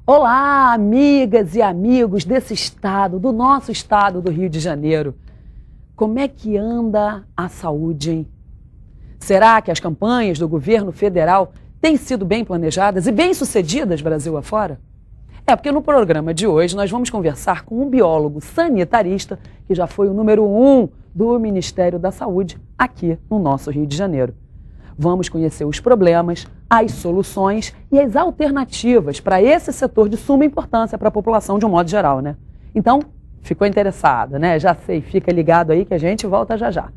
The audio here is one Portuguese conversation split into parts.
Olá, amigas e amigos desse estado, do nosso estado do Rio de Janeiro. Como é que anda a saúde, hein? Será que as campanhas do governo federal têm sido bem planejadas e bem-sucedidas Brasil afora? Porque no programa de hoje nós vamos conversar com um biólogo sanitarista que já foi o número 1 do Ministério da Saúde aqui no nosso Rio de Janeiro. Vamos conhecer os problemas, as soluções e as alternativas para esse setor de suma importância para a população de um modo geral, né? Então, ficou interessado, né? Já sei, fica ligado aí que a gente volta já já.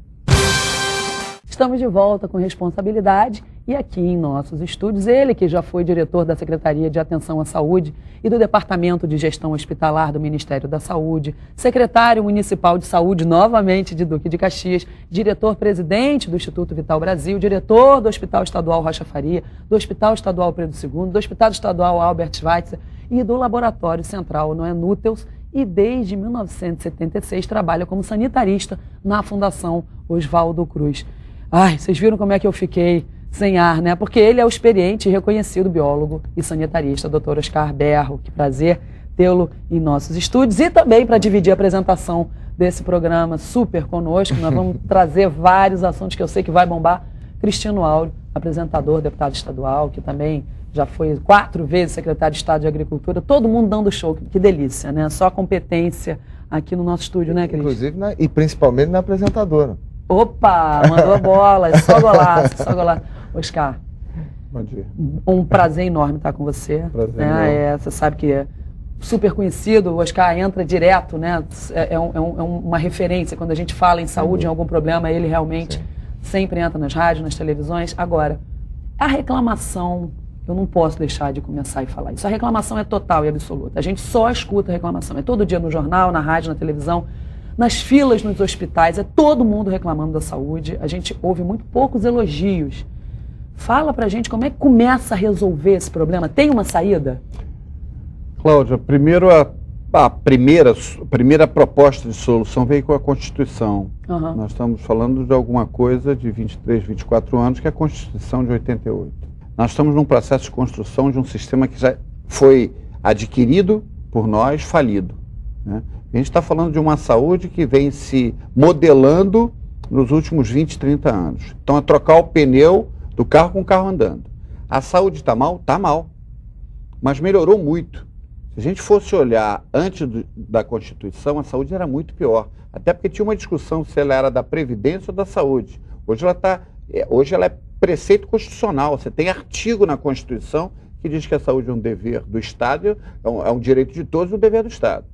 Estamos de volta com responsabilidade e aqui em nossos estúdios, ele que já foi diretor da Secretaria de Atenção à Saúde e do Departamento de Gestão Hospitalar do Ministério da Saúde, secretário municipal de saúde novamente de Duque de Caxias, diretor-presidente do Instituto Vital Brasil, diretor do Hospital Estadual Rocha Faria, do Hospital Estadual Pedro II, do Hospital Estadual Albert Schweitzer e do Laboratório Central Noé Núteus e desde 1976 trabalha como sanitarista na Fundação Oswaldo Cruz. Ai, vocês viram como é que eu fiquei sem ar, né? Porque ele é o experiente e reconhecido biólogo e sanitarista, Dr. Oscar Berro. Que prazer tê-lo em nossos estúdios e também para dividir a apresentação desse programa super conosco. Nós vamos trazer vários assuntos que eu sei que vai bombar. Cristino Áureo, apresentador, deputado estadual, que também já foi 4 vezes secretário de Estado de Agricultura. Todo mundo dando show, que delícia, né? Só competência aqui no nosso estúdio, né, Cris? Inclusive, e principalmente na apresentadora. Opa, mandou a bola, só golaço, só golaço. Oscar, bom dia. Um prazer enorme estar com você. Prazer né? Você sabe que é super conhecido, o Oscar entra direto, né? É uma referência quando a gente fala em saúde, em algum problema, ele realmente sempre entra nas rádios, nas televisões. Agora, a reclamação, eu não posso deixar de começar e falar isso. A reclamação é total e absoluta. A gente só escuta reclamação. É todo dia no jornal, na rádio, na televisão. Nas filas nos hospitais, é todo mundo reclamando da saúde. A gente ouve muito poucos elogios. Fala pra gente como é que começa a resolver esse problema. Tem uma saída? Cláudia, primeiro a primeira proposta de solução veio com a Constituição. Uhum. Nós estamos falando de alguma coisa de 23, 24 anos, que é a Constituição de 88. Nós estamos num processo de construção de um sistema que já foi adquirido por nós, falido, né? A gente está falando de uma saúde que vem se modelando nos últimos 20, 30 anos. Então, é trocar o pneu do carro com o carro andando. A saúde está mal? Está mal. Mas melhorou muito. Se a gente fosse olhar antes da Constituição, a saúde era muito pior. Até porque tinha uma discussão se ela era da Previdência ou da saúde. Hoje ela é preceito constitucional. Você tem artigo na Constituição que diz que a saúde é um dever do Estado, é um direito de todos e um dever do Estado.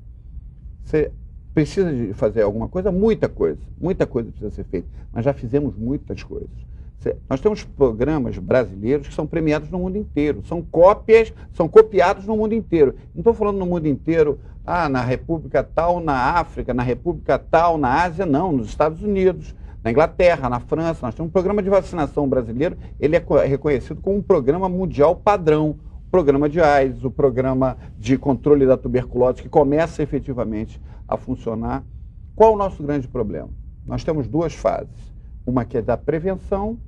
Você precisa de fazer alguma coisa? Muita coisa precisa ser feita, mas já fizemos muitas coisas. Nós temos programas brasileiros que são premiados no mundo inteiro, são copiados no mundo inteiro. Não estou falando no mundo inteiro, na República tal, na África, na República tal, na Ásia, não, nos Estados Unidos, na Inglaterra, na França. Nós temos um programa de vacinação brasileiro, ele é reconhecido como um programa mundial padrão. O programa de AIDS, o programa de controle da tuberculose, que começa efetivamente a funcionar. Qual o nosso grande problema? Nós temos 2 fases. Uma que é da prevenção,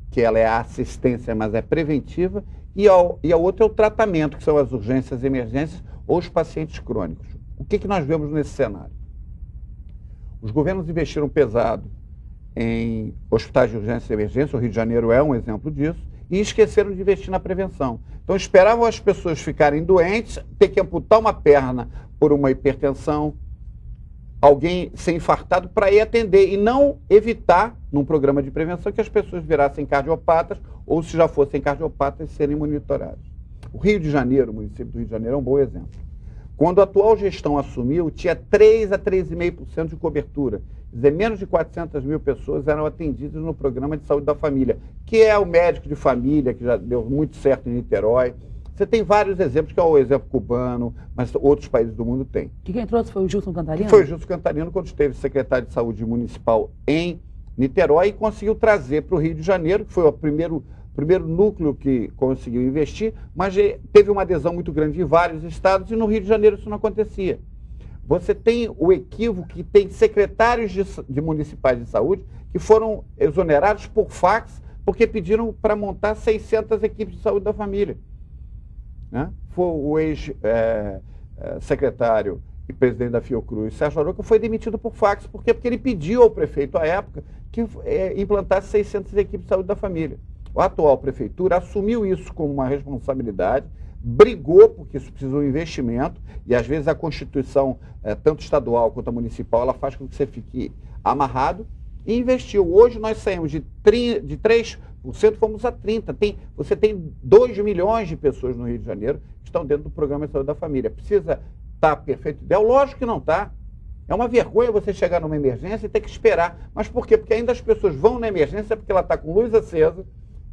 que ela é a assistência, mas é preventiva, e a outra é o tratamento, que são as urgências e emergências ou os pacientes crônicos. O que nós vemos nesse cenário? Os governos investiram pesado em hospitais de urgência e emergência, o Rio de Janeiro é um exemplo disso, e esqueceram de investir na prevenção. Então esperavam as pessoas ficarem doentes, ter que amputar uma perna por uma hipertensão, alguém ser infartado para ir atender e não evitar, num programa de prevenção, que as pessoas virassem cardiopatas ou, se já fossem cardiopatas, serem monitorados. O Rio de Janeiro, o município do Rio de Janeiro, é um bom exemplo. Quando a atual gestão assumiu, tinha 3 a 3,5% de cobertura. Quer dizer, menos de 400 mil pessoas eram atendidas no programa de saúde da família, que é o médico de família, que já deu muito certo em Niterói. Você tem vários exemplos, que é o exemplo cubano, mas outros países do mundo têm. Quem trouxe foi o Gilson Cantarino? Foi o Gilson Cantarino, quando esteve secretário de Saúde Municipal em Niterói, e conseguiu trazer para o Rio de Janeiro, que foi o primeiro núcleo que conseguiu investir, mas teve uma adesão muito grande em vários estados, e no Rio de Janeiro isso não acontecia. Você tem o equívoco que tem secretários de municipais de saúde que foram exonerados por fax porque pediram para montar 600 equipes de saúde da família. Né? foi o ex-secretário e presidente da Fiocruz, Sérgio Arouca, foi demitido por fax. Por quê? Porque ele pediu ao prefeito, à época, que implantasse 600 equipes de saúde da família. A atual prefeitura assumiu isso como uma responsabilidade, brigou porque isso precisa de um investimento, e às vezes a Constituição, tanto estadual quanto a municipal, ela faz com que você fique amarrado, e investiu. Hoje nós saímos de 3%, fomos a 30%. Você tem 2 milhões de pessoas no Rio de Janeiro que estão dentro do Programa de Saúde da Família. Precisa estar perfeito ideal? Lógico que não está. É uma vergonha você chegar numa emergência e ter que esperar. Mas por quê? Porque ainda as pessoas vão na emergência porque ela está com luz acesa,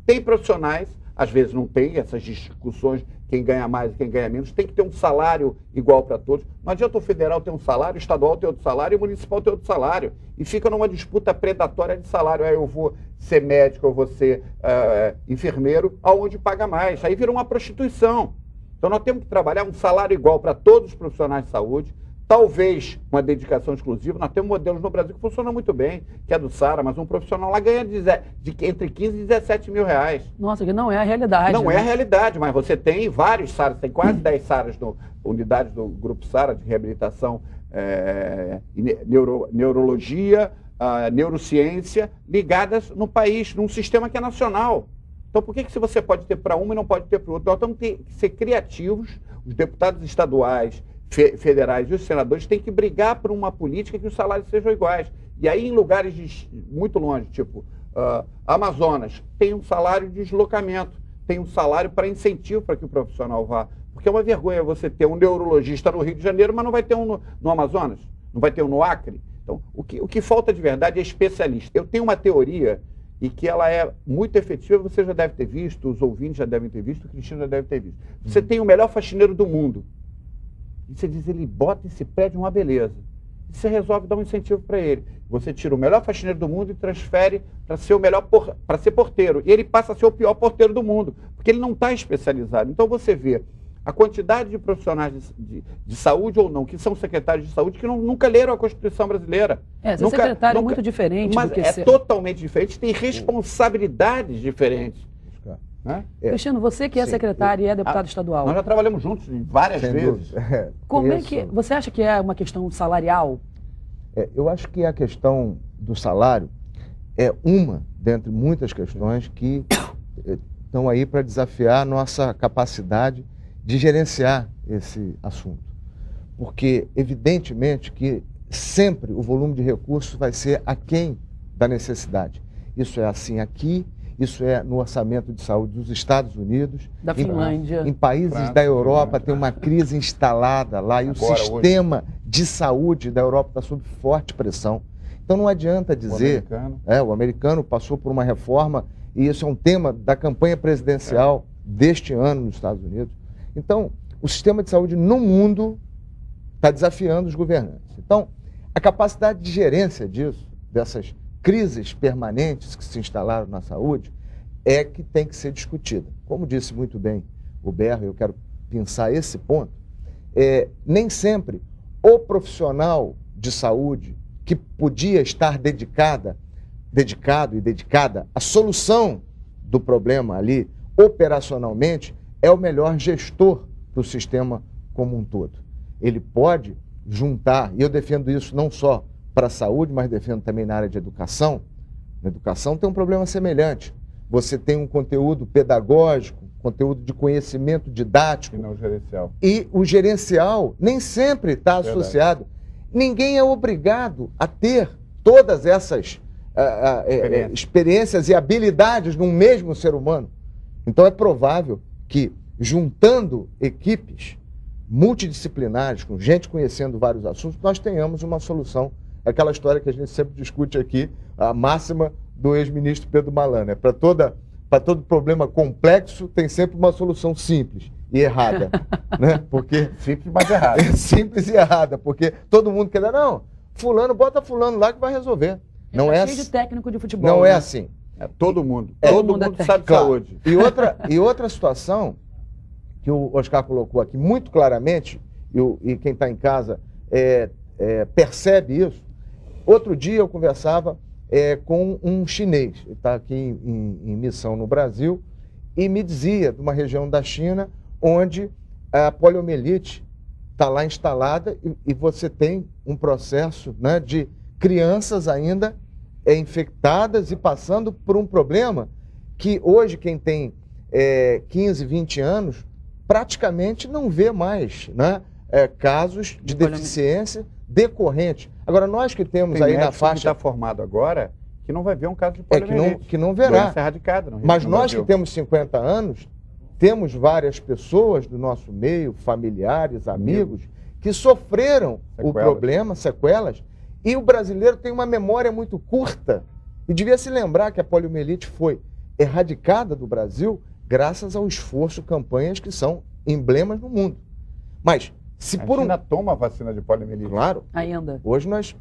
tem profissionais, às vezes não tem essas discussões, quem ganha mais e quem ganha menos, tem que ter um salário igual para todos. Não adianta o federal ter um salário, o estadual ter outro salário e o municipal ter outro salário. E fica numa disputa predatória de salário. Aí eu vou ser médico, eu vou ser enfermeiro, aonde paga mais. Aí vira uma prostituição. Então nós temos que trabalhar um salário igual para todos os profissionais de saúde, talvez uma dedicação exclusiva. Nós temos modelos no Brasil que funcionam muito bem, que é do SARA, mas um profissional lá ganha entre 15 e 17 mil reais. Nossa, que não é a realidade. Não né? é a realidade, mas você tem vários SARAs, tem quase 10 SARAs, unidades do Grupo SARA, de reabilitação, neurologia, neurociência, ligadas no país, num sistema que é nacional. Então, por que se você pode ter para uma e não pode ter para o outro? Nós temos que ser criativos, os deputados estaduais, federais e os senadores têm que brigar por uma política que os salários sejam iguais. E aí, em lugares muito longe, tipo Amazonas, tem um salário de deslocamento, tem um salário para incentivo para que o profissional vá. Porque é uma vergonha você ter um neurologista no Rio de Janeiro, mas não vai ter um no Amazonas, não vai ter um no Acre. Então, o que falta de verdade é especialista. Eu tenho uma teoria e que ela é muito efetiva, você já deve ter visto, os ouvintes já devem ter visto, o Cristina já deve ter visto. Você tem o melhor faxineiro do mundo. E você diz, ele bota esse prédio uma beleza. E você resolve dar um incentivo para ele. Você tira o melhor faxineiro do mundo e transfere para ser o melhor para ser porteiro. E ele passa a ser o pior porteiro do mundo, porque ele não está especializado. Então você vê a quantidade de profissionais de saúde ou não, que são secretários de saúde, que nunca leram a Constituição brasileira. Ser secretário é muito diferente mas do que é ser... totalmente diferente, tem responsabilidades diferentes. Né? Cristiano, você que é secretário e é deputado estadual. Nós já trabalhamos juntos várias Sem vezes. dúvida. Como é que você acha que é uma questão salarial? Eu acho que a questão do salário é uma dentre muitas questões que estão aí para desafiar a nossa capacidade de gerenciar esse assunto. Porque, evidentemente, que sempre o volume de recursos vai ser aquém da necessidade. Isso é assim aqui, isso é no orçamento de saúde dos Estados Unidos. Da Finlândia. Em países França, da Europa tem uma crise instalada lá e o sistema de saúde da Europa está sob forte pressão. Então não adianta dizer... O americano passou por uma reforma e isso é um tema da campanha presidencial deste ano nos Estados Unidos. Então, o sistema de saúde no mundo está desafiando os governantes. Então, a capacidade de gerência disso, dessas crises permanentes que se instalaram na saúde, é que tem que ser discutida. Como disse muito bem o Berro, eu quero pensar esse ponto, nem sempre o profissional de saúde que podia estar dedicado e dedicada à solução do problema ali, operacionalmente, é o melhor gestor para o sistema como um todo. Ele pode juntar, e eu defendo isso não só para a saúde, mas defendo também na área de educação. Na educação tem um problema semelhante. Você tem um conteúdo pedagógico, conteúdo de conhecimento didático. E não gerencial. E o gerencial nem sempre está associado. Ninguém é obrigado a ter todas essas experiências e habilidades num mesmo ser humano. Então é provável que, juntando equipes multidisciplinares, com gente conhecendo vários assuntos, nós tenhamos uma solução. Aquela história que a gente sempre discute aqui, a máxima do ex-ministro Pedro Malan, né? Para todo problema complexo, tem sempre uma solução simples e errada. Né? Porque simples, mas errada. Simples e errada, porque todo mundo quer dizer, não, fulano, bota fulano lá que vai resolver. Não é cheio de técnico de futebol. Não né? é assim. Todo mundo. Todo mundo sabe de saúde. E outra situação que o Oscar colocou aqui muito claramente, e quem está em casa percebe isso. Outro dia eu conversava com um chinês, ele está aqui em missão no Brasil, e me dizia de uma região da China onde a poliomielite está lá instalada e você tem um processo, né, de crianças ainda infectadas e passando por um problema que hoje quem tem 15, 20 anos praticamente não vê mais, né, casos de deficiência decorrente. Agora, nós que temos aí na faixa... que está formado agora, que não vai ver um caso de poliomielite. Que não verá. Doença erradicada. Mas nós que temos 50 anos, temos várias pessoas do nosso meio, familiares, amigos, que sofreram o problema, sequelas, e o brasileiro tem uma memória muito curta. E devia se lembrar que a poliomielite foi erradicada do Brasil graças ao esforço, campanhas que são emblemas no mundo. Mas, se a por China toma a vacina de poliomielite. Claro. Ainda. Hoje nós...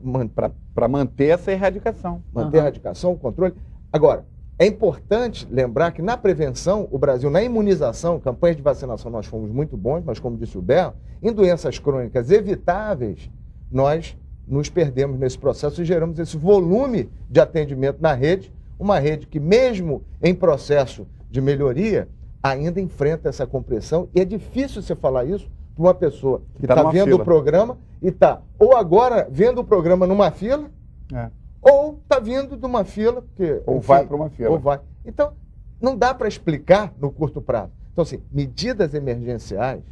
Para manter essa erradicação. Manter a erradicação, o controle. Agora, é importante lembrar que na prevenção, o Brasil, na imunização, campanhas de vacinação, nós fomos muito bons, mas como disse o Berro, em doenças crônicas evitáveis, nós nos perdemos nesse processo e geramos esse volume de atendimento na rede, uma rede que mesmo em processo de melhoria, ainda enfrenta essa compressão, e é difícil você falar isso para uma pessoa que está vendo o programa e está ou agora vendo o programa numa fila, ou está vindo de uma fila, porque, ou enfim, vai para uma fila. Ou vai. Então, não dá para explicar no curto prazo. Então, assim, medidas emergenciais,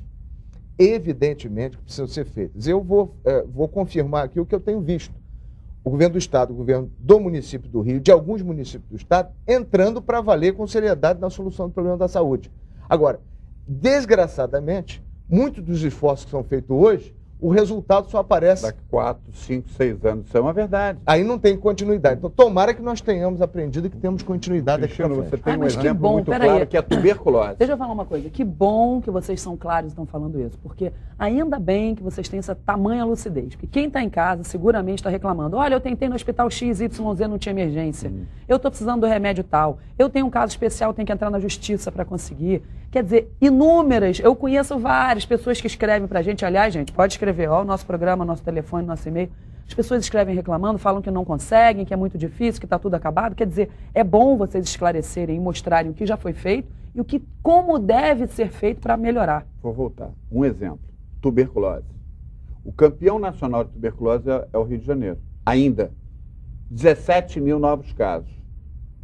evidentemente, que precisam ser feitas. Eu vou confirmar aqui o que eu tenho visto. O governo do Estado, o governo do município do Rio, de alguns municípios do Estado, entrando para valer com seriedade na solução do problema da saúde. Agora, desgraçadamente, muitos dos esforços que são feitos hoje, o resultado só aparece... Daqui 4, 5, 6 anos. Isso é uma verdade. Aí não tem continuidade. Então, tomara que nós tenhamos aprendido e que temos continuidade aqui. Você tem um exemplo muito claro, que é a tuberculose. Deixa eu falar uma coisa. Que bom que vocês são claros e estão falando isso. Porque ainda bem que vocês têm essa tamanha lucidez. Porque quem está em casa seguramente está reclamando. Olha, eu tentei no hospital XYZ, não tinha emergência. Eu estou precisando do remédio tal. Eu tenho um caso especial, tenho que entrar na justiça para conseguir. Quer dizer, inúmeras. Eu conheço várias pessoas que escrevem para a gente. Aliás, gente, pode escrever. Ó, o nosso programa, nosso telefone, nosso e-mail. As pessoas escrevem reclamando, falam que não conseguem, que é muito difícil, que está tudo acabado. Quer dizer, é bom vocês esclarecerem e mostrarem o que já foi feito e como deve ser feito para melhorar. Vou voltar. Um exemplo. Tuberculose. O campeão nacional de tuberculose é o Rio de Janeiro. Ainda. 17 mil novos casos.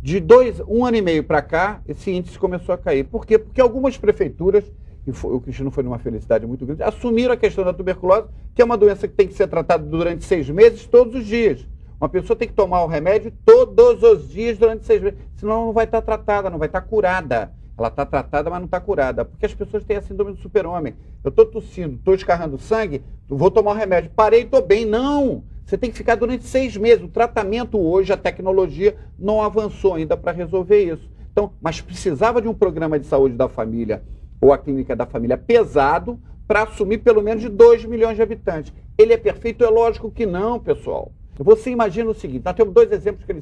De um ano e meio para cá, esse índice começou a cair. Por quê? Porque algumas prefeituras, e o Cristiano foi numa felicidade muito grande, assumiram a questão da tuberculose, que é uma doença que tem que ser tratada durante 6 meses, todos os dias. Uma pessoa tem que tomar o remédio todos os dias durante 6 meses, senão não vai estar tratada, não vai estar curada. Ela está tratada, mas não está curada, porque as pessoas têm a síndrome do super-homem. Eu estou tossindo, estou escarrando sangue, vou tomar o remédio, parei, estou bem. Não! Você tem que ficar durante 6 meses. O tratamento hoje, a tecnologia não avançou ainda para resolver isso. Então, mas precisava de um programa de saúde da família ou a clínica da família pesado para assumir pelo menos de 2 milhões de habitantes. Ele é perfeito? É lógico que não, pessoal. Você imagina o seguinte, nós temos 2 exemplos que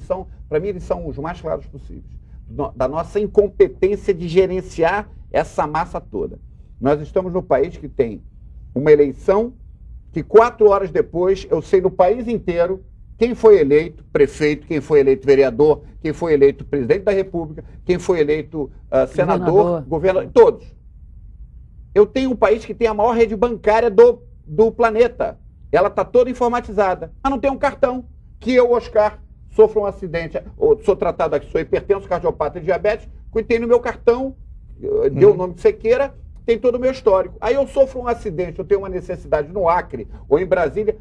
para mim, eles são os mais claros possíveis, da nossa incompetência de gerenciar essa massa toda. Nós estamos no país que tem uma eleição que 4 horas depois, eu sei no país inteiro quem foi eleito prefeito, quem foi eleito vereador, quem foi eleito presidente da República, quem foi eleito senador, governador, todos. Eu tenho um país que tem a maior rede bancária do planeta. Ela está toda informatizada, mas não tem um cartão. Que eu, Oscar, sofro um acidente, ou sou tratado aqui, sou hipertenso, cardiopata e diabetes, tem no meu cartão, dê o nome que você queira, tem todo o meu histórico. Aí eu sofro um acidente, eu tenho uma necessidade no Acre ou em Brasília,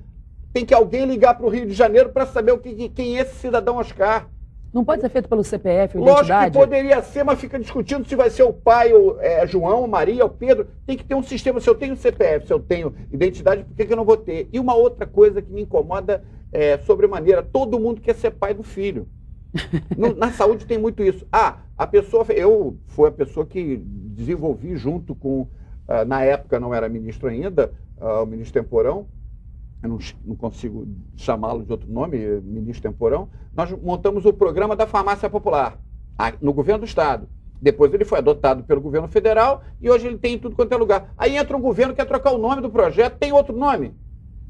tem que alguém ligar para o Rio de Janeiro para saber quem é esse cidadão Oscar. Não pode ser feito pelo CPF ou Lógico identidade? que poderia ser, mas fica discutindo se vai ser o pai, ou João, Maria, ou Pedro. Tem que ter um sistema. Se eu tenho CPF, se eu tenho identidade, por que eu não vou ter? E uma outra coisa que me incomoda sobremaneira, todo mundo quer ser pai do filho. Na saúde tem muito isso. Eu fui a pessoa que desenvolvi junto com, na época não era ministro ainda, o ministro Temporão, eu não consigo chamá-lo de outro nome, ministro Temporão, nós montamos o programa da farmácia popular, no governo do Estado. Depois ele foi adotado pelo governo federal e hoje ele tem em tudo quanto é lugar. Aí entra um governo que quer trocar o nome do projeto, tem outro nome.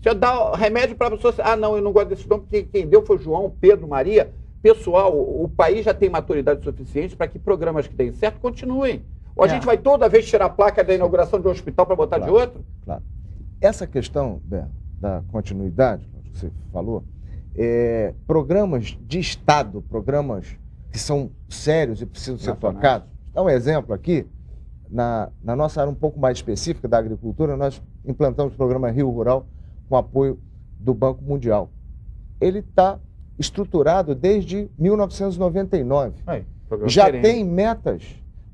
Você dá remédio para a pessoa, não, eu não gosto desse nome, porque quem deu foi João, Pedro, Maria. Pessoal, o país já tem maturidade suficiente para que programas que deem certo continuem. Ou a gente vai toda vez tirar a placa da inauguração de um hospital para botar de outro? Claro. Essa questão, Bé, da continuidade, que você falou, programas de Estado, programas que são sérios e precisam ser tocados. Dá um exemplo aqui, na nossa área um pouco mais específica da agricultura, nós implantamos o programa Rio Rural com apoio do Banco Mundial. Ele está estruturado desde 1999. Já tem metas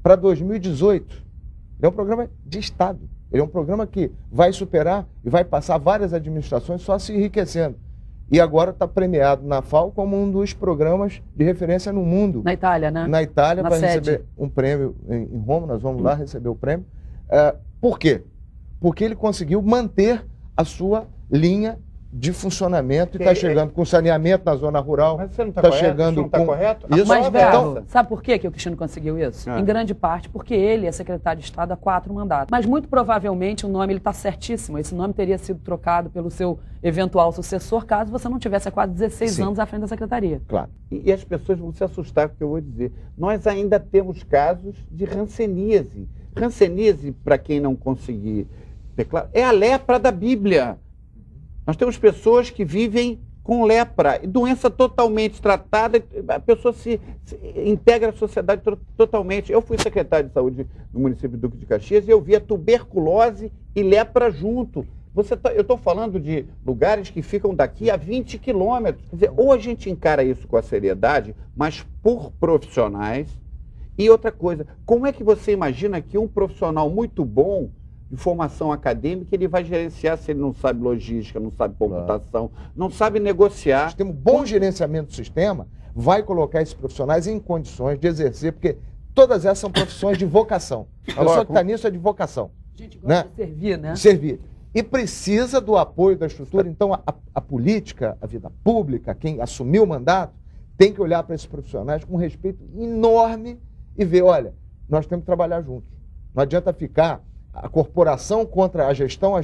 para 2018. Ele é um programa de Estado. Ele é um programa que vai superar e vai passar várias administrações só se enriquecendo. E agora está premiado na FAO como um dos programas de referência no mundo. Na Itália, né? Na Itália, para receber um prêmio em Roma. Nós vamos lá receber o prêmio. Por quê? Porque ele conseguiu manter a sua linha de funcionamento e está chegando com saneamento na zona rural. Mas você não está chegando com... correto? Isso. Mas, Berro, sabe por que o Cristiano conseguiu isso? Em grande parte porque ele é secretário de Estado há 4 mandatos. Mas muito provavelmente o nome, ele está certíssimo, esse nome teria sido trocado pelo seu eventual sucessor caso você não tivesse há quase 16 anos à frente da secretaria. Claro. E as pessoas vão se assustar com o que eu vou dizer. Nós ainda temos casos de hanseníase. Hanseníase, para quem não conseguir ter claro, é a lepra da Bíblia. Nós temos pessoas que vivem com lepra, doença totalmente tratada, a pessoa se integra à sociedade totalmente. Eu fui secretário de saúde no município de Duque de Caxias e eu via tuberculose e lepra junto. Eu estou falando de lugares que ficam daqui a 20 quilômetros. Quer dizer, ou a gente encara isso com a seriedade, mas por profissionais. E outra coisa, como é que você imagina que um profissional muito bom de formação acadêmica, ele vai gerenciar se ele não sabe logística, não sabe computação, não sabe negociar. O sistema, bom gerenciamento do sistema vai colocar esses profissionais em condições de exercer, porque todas essas são profissões de vocação. A pessoa que está nisso é de vocação. A gente gosta de servir, né? Servir. E precisa do apoio da estrutura. Então, a política, a vida pública, quem assumiu o mandato, tem que olhar para esses profissionais com um respeito enorme e ver, olha, nós temos que trabalhar juntos. Não adianta ficar a corporação contra a gestão,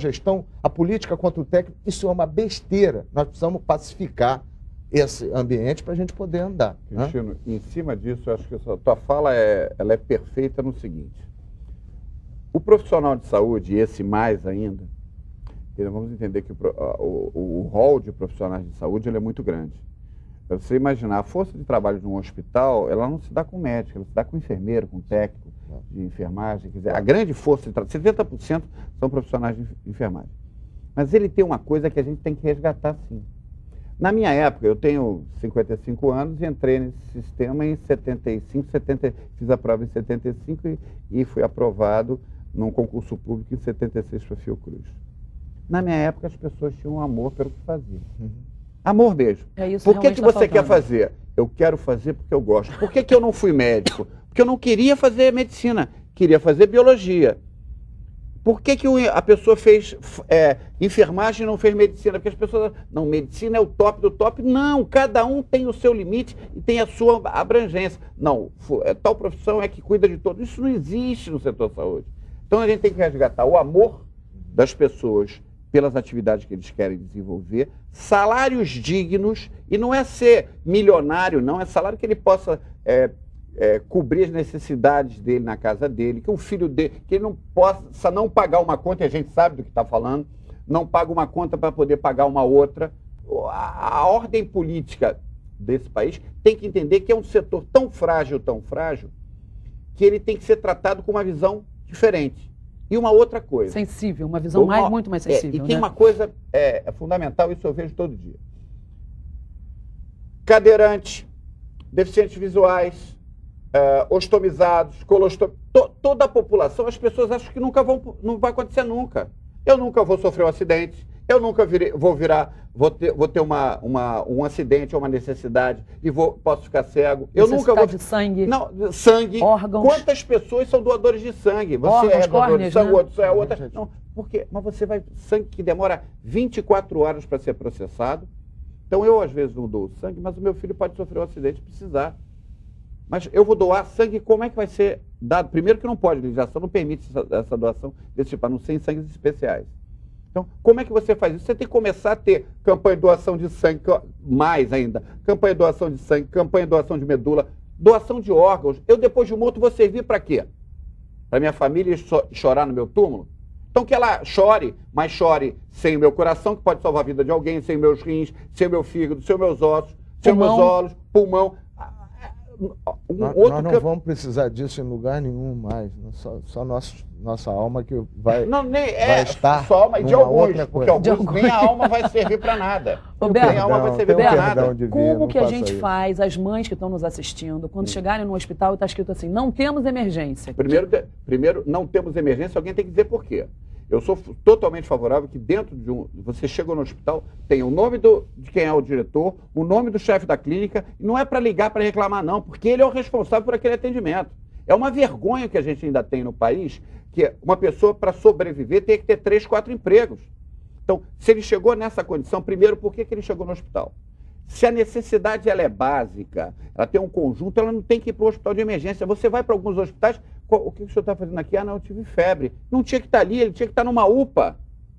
a política contra o técnico. Isso é uma besteira. Nós precisamos pacificar esse ambiente para a gente poder andar. Cristiano, em cima disso, eu acho que a tua fala ela é perfeita no seguinte. O profissional de saúde, e esse mais ainda, vamos entender que o rol de profissionais de saúde ele é muito grande. Para você imaginar, a força de trabalho de um hospital, ela não se dá com médico, ela se dá com enfermeiro, com técnico de enfermagem. Quer dizer, a grande força de trabalho, 70% são profissionais de enfermagem. Mas ele tem uma coisa que a gente tem que resgatar, sim. Na minha época, eu tenho 55 anos e entrei nesse sistema em 75, fiz a prova em 75 e fui aprovado num concurso público em 76 para Fiocruz. Na minha época, as pessoas tinham amor pelo que faziam. Amor mesmo. Por que você quer fazer? Eu quero fazer porque eu gosto. Por que eu não fui médico? Porque eu não queria fazer medicina, queria fazer biologia. Por que a pessoa fez enfermagem e não fez medicina? Porque as pessoas... Não, medicina é o top do top. Não, cada um tem o seu limite e tem a sua abrangência. Não, tal profissão é que cuida de todos. Isso não existe no setor saúde. Então a gente tem que resgatar o amor das pessoas pelas atividades que eles querem desenvolver, salários dignos, e não é ser milionário, não, é salário que ele possa cobrir as necessidades dele na casa dele, que o filho dele, que ele não possa não pagar uma conta, e a gente sabe do que está falando, não paga uma conta para poder pagar uma outra. A ordem política desse país tem que entender que é um setor tão frágil, que ele tem que ser tratado com uma visão diferente. E uma outra coisa. Sensível, uma visão muito mais sensível. E tem uma coisa fundamental, isso eu vejo todo dia. Cadeirante, deficientes visuais, ostomizados, toda a população, as pessoas acham que não vai acontecer nunca. Eu nunca vou sofrer um acidente, eu nunca vou ter um acidente ou uma necessidade e posso ficar cego. Eu nunca vou... de sangue, sangue, órgãos. Quantas pessoas são doadores de sangue? Você órgãos, é doador de sangue, né? outro é outra. Não, por quê? Mas você vai... Sangue que demora 24 horas para ser processado. Então eu, às vezes, não dou sangue, mas o meu filho pode sofrer um acidente e precisar. Mas eu vou doar sangue, como é que vai ser dado? Primeiro que não pode, a legislação não permite essa doação desse tipo, a não ser em sangues especiais. Então, como é que você faz isso? Você tem que começar a ter campanha de doação de sangue, mais ainda, campanha de doação de sangue, campanha de doação de medula, doação de órgãos. Eu, depois de morto, vou servir para quê? Para minha família chorar no meu túmulo? Então que ela chore, mas chore sem o meu coração, que pode salvar a vida de alguém, sem meus rins, sem o meu fígado, sem os meus ossos, sem os meus olhos, pulmão. Nós não vamos precisar disso em lugar nenhum mais. Só nossa alma que vai estar só alma de alguns, porque alguns nem a alma vai servir para nada. Nem a alma vai servir para nada. Como que a gente faz, as mães que estão nos assistindo, quando chegarem no hospital e está escrito assim, não temos emergência? Primeiro, não temos emergência, alguém tem que dizer por quê. Eu sou totalmente favorável que dentro de você chega no hospital, tem o nome de quem é o diretor, o nome do chefe da clínica, e não é para ligar para reclamar não, porque ele é o responsável por aquele atendimento. É uma vergonha que a gente ainda tem no país, que uma pessoa para sobreviver tem que ter 3, 4 empregos. Então, se ele chegou nessa condição, primeiro, por que ele chegou no hospital? Se a necessidade ela é básica, ela tem um conjunto, ela não tem que ir para o hospital de emergência. Você vai para alguns hospitais, o que o senhor está fazendo aqui? Ah, não, eu tive febre. Não tinha que estar ali, ele tinha que estar numa UPA.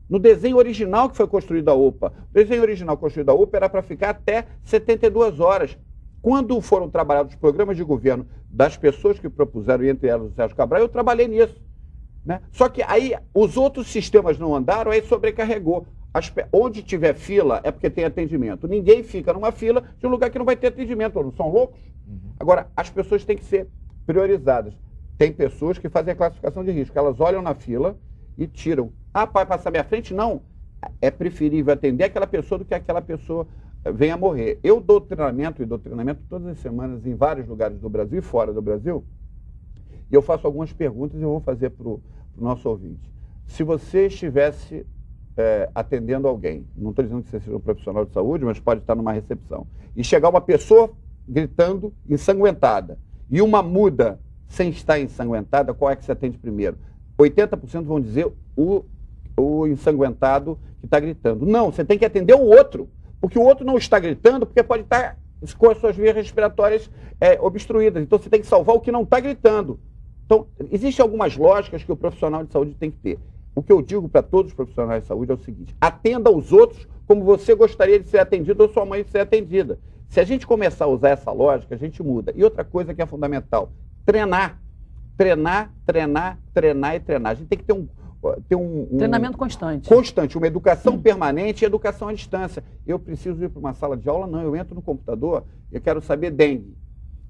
No desenho original que foi construído a UPA. O desenho original construído a UPA era para ficar até 72 horas. Quando foram trabalhados os programas de governo das pessoas que propuseram, e entre elas o Sérgio Cabral, eu trabalhei nisso. Né? Só que aí os outros sistemas não andaram, aí sobrecarregou. Onde tiver fila é porque tem atendimento. Ninguém fica numa fila de um lugar que não vai ter atendimento. Não são loucos? Agora, as pessoas têm que ser priorizadas. Tem pessoas que fazem a classificação de risco. Elas olham na fila e tiram. Ah, vai passar minha frente? Não. É preferível atender aquela pessoa do que aquela pessoa venha a morrer. Eu dou treinamento e dou treinamento todas as semanas em vários lugares do Brasil e fora do Brasil. E eu faço algumas perguntas e eu vou fazer para o nosso ouvinte. Se você estivesse atendendo alguém, não estou dizendo que você seja um profissional de saúde, mas pode estar numa recepção, e chegar uma pessoa gritando ensanguentada e uma muda sem estar ensanguentada, qual é que você atende primeiro? 80% vão dizer o ensanguentado que está gritando. Não, você tem que atender o outro, porque o outro não está gritando, porque pode estar com as suas vias respiratórias obstruídas. Então você tem que salvar o que não está gritando. Então, existem algumas lógicas que o profissional de saúde tem que ter. O que eu digo para todos os profissionais de saúde é o seguinte: atenda os outros como você gostaria de ser atendido ou sua mãe de ser atendida. Se a gente começar a usar essa lógica, a gente muda. E outra coisa que é fundamental, treinar. Treinar, treinar, treinar e treinar. A gente tem que ter um treinamento constante. Constante, uma educação permanente e educação à distância. Eu preciso ir para uma sala de aula? Não, eu entro no computador e eu quero saber dengue.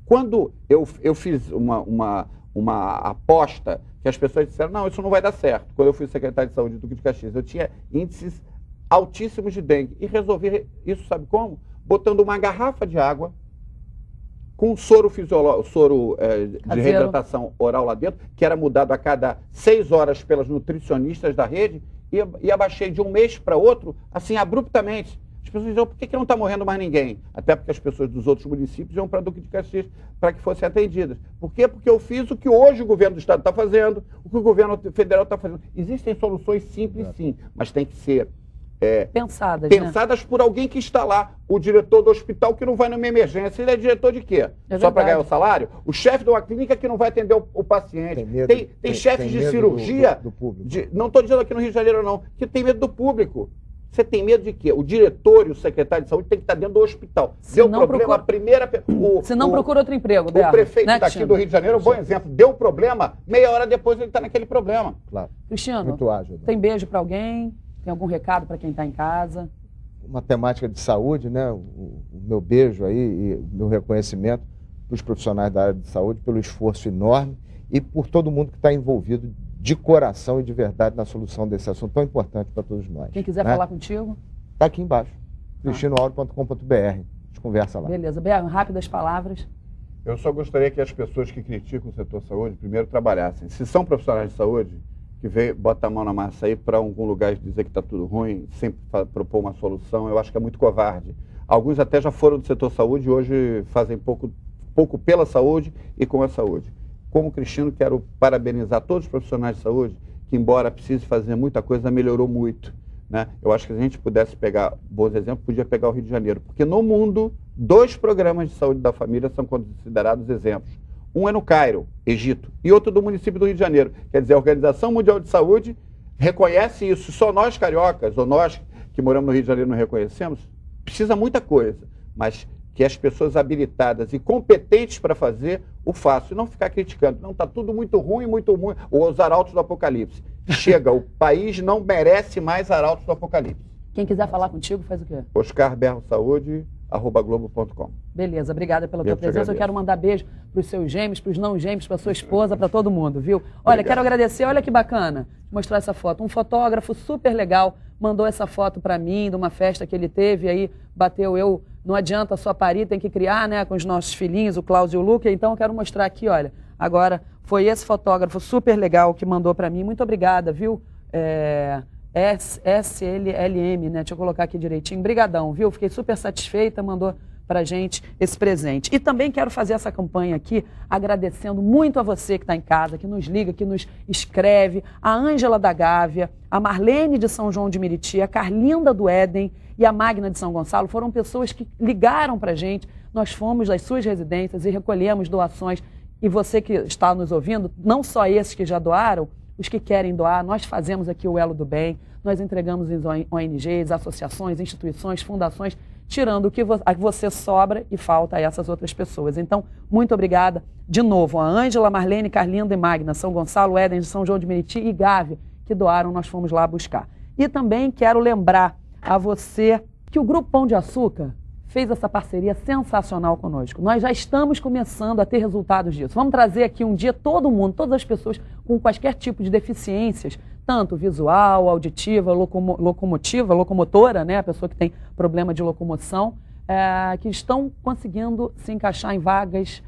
Quando eu fiz uma aposta que as pessoas disseram, não, isso não vai dar certo. Quando eu fui secretário de saúde do Duque de Caxias, eu tinha índices altíssimos de dengue. E resolvi isso, sabe como? Botando uma garrafa de água com soro de reidratação oral lá dentro, que era mudado a cada 6 horas pelas nutricionistas da rede, e abaixei de um mês para outro, assim, abruptamente. As pessoas diziam, por que não está morrendo mais ninguém? Até porque as pessoas dos outros municípios iam para Duque de Caxias para que fossem atendidas. Por quê? Porque eu fiz o que hoje o governo do Estado está fazendo, o que o governo federal está fazendo. Existem soluções simples, sim, mas tem que ser pensadas por alguém que está lá. O diretor do hospital que não vai numa emergência, ele é diretor de quê? Só para ganhar o salário? O chefe de uma clínica que não vai atender o paciente. Tem chefes de cirurgia, do público. Não estou dizendo aqui no Rio de Janeiro não, que tem medo do público. Você tem medo de quê? O diretor e o secretário de saúde tem que estar dentro do hospital. Deu problema, Se não procura outro emprego, o prefeito daqui do Rio de Janeiro é um bom exemplo. Deu problema, meia hora depois ele está naquele problema. Claro. Cristiano, muito ágil, tem beijo para alguém? Tem algum recado para quem está em casa? Uma temática de saúde, né? O meu beijo aí e o meu reconhecimento para os profissionais da área de saúde pelo esforço enorme e por todo mundo que está envolvido de coração e de verdade na solução desse assunto tão importante para todos nós. Quem quiser falar contigo? Está aqui embaixo, cristinoauro.com.br. A gente conversa lá. Beleza. Berro, rápidas palavras. Eu só gostaria que as pessoas que criticam o setor saúde primeiro trabalhassem. Se são profissionais de saúde, que bota a mão na massa aí para algum lugar e dizer que está tudo ruim, sempre propor uma solução, eu acho que é muito covarde. Alguns até já foram do setor saúde e hoje fazem pouco pela saúde e com a saúde. Como Cristiano, quero parabenizar todos os profissionais de saúde, que embora precise fazer muita coisa, melhorou muito. Né? Eu acho que se a gente pudesse pegar bons exemplos, podia pegar o Rio de Janeiro. Porque no mundo, 2 programas de saúde da família são considerados exemplos. Um é no Cairo, Egito, e outro do município do Rio de Janeiro. Quer dizer, a Organização Mundial de Saúde reconhece isso. Só nós cariocas, ou nós que moramos no Rio de Janeiro não reconhecemos, precisa muita coisa. Mas que as pessoas habilitadas e competentes para fazer o façam, e não ficar criticando. Não, está tudo muito ruim, ou os arautos do apocalipse. Chega, o país não merece mais arautos do apocalipse. Quem quiser falar contigo, faz o quê? oscarberrosaúde@globo.com. Beleza, obrigada pela tua presença. Eu quero mandar beijo para os seus gêmeos, para os não gêmeos, para sua esposa, para todo mundo, viu? Olha, quero agradecer, olha que bacana mostrar essa foto. Um fotógrafo super legal mandou essa foto para mim, de uma festa que ele teve, aí bateu eu, não adianta só parir, tem que criar, né, com os nossos filhinhos, o Klaus e o Luca, então eu quero mostrar aqui, olha, agora foi esse fotógrafo super legal que mandou para mim, muito obrigada, viu? SLLM, né? Deixa eu colocar aqui direitinho. Brigadão, viu? Fiquei super satisfeita, mandou pra gente esse presente. E também quero fazer essa campanha aqui, agradecendo muito a você que está em casa, que nos liga, que nos escreve, a Ângela da Gávea, a Marlene de São João de Meriti, a Carlinda do Éden e a Magna de São Gonçalo. Foram pessoas que ligaram pra gente, nós fomos às suas residências e recolhemos doações. E você que está nos ouvindo, não só esses que já doaram, os que querem doar, nós fazemos aqui o Elo do Bem, nós entregamos em ONGs, associações, instituições, fundações, tirando o que você sobra e falta a essas outras pessoas. Então, muito obrigada de novo a Ângela, Marlene, Carlinda e Magna, São Gonçalo, Éden, São João de Meriti e Gávea, que doaram, nós fomos lá buscar. E também quero lembrar a você que o Grupo Pão de Açúcar fez essa parceria sensacional conosco. Nós já estamos começando a ter resultados disso. Vamos trazer aqui um dia todo mundo, todas as pessoas com quaisquer tipo de deficiências, tanto visual, auditiva, locomotora, né? A pessoa que tem problema de locomoção, que estão conseguindo se encaixar em vagas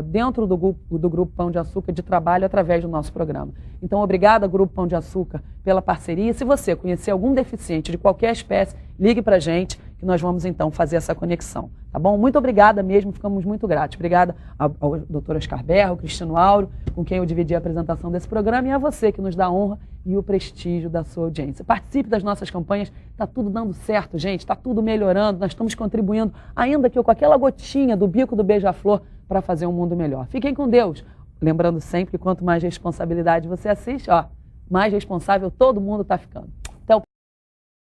dentro do Grupo Pão de Açúcar de trabalho através do nosso programa. Então, obrigada, Grupo Pão de Açúcar, pela parceria. Se você conhecer algum deficiente de qualquer espécie, ligue para a gente, que nós vamos, então, fazer essa conexão. Tá bom? Muito obrigada mesmo, ficamos muito gratos. Obrigada ao Dr. Oscar Berro, ao Cristiano Auro, com quem eu dividi a apresentação desse programa, e a você, que nos dá a honra e o prestígio da sua audiência. Participe das nossas campanhas, está tudo dando certo, gente, está tudo melhorando, nós estamos contribuindo, ainda que com aquela gotinha do bico do beija-flor, para fazer um mundo melhor. Fiquem com Deus. Lembrando sempre que quanto mais responsabilidade você assiste, mais responsável todo mundo está ficando.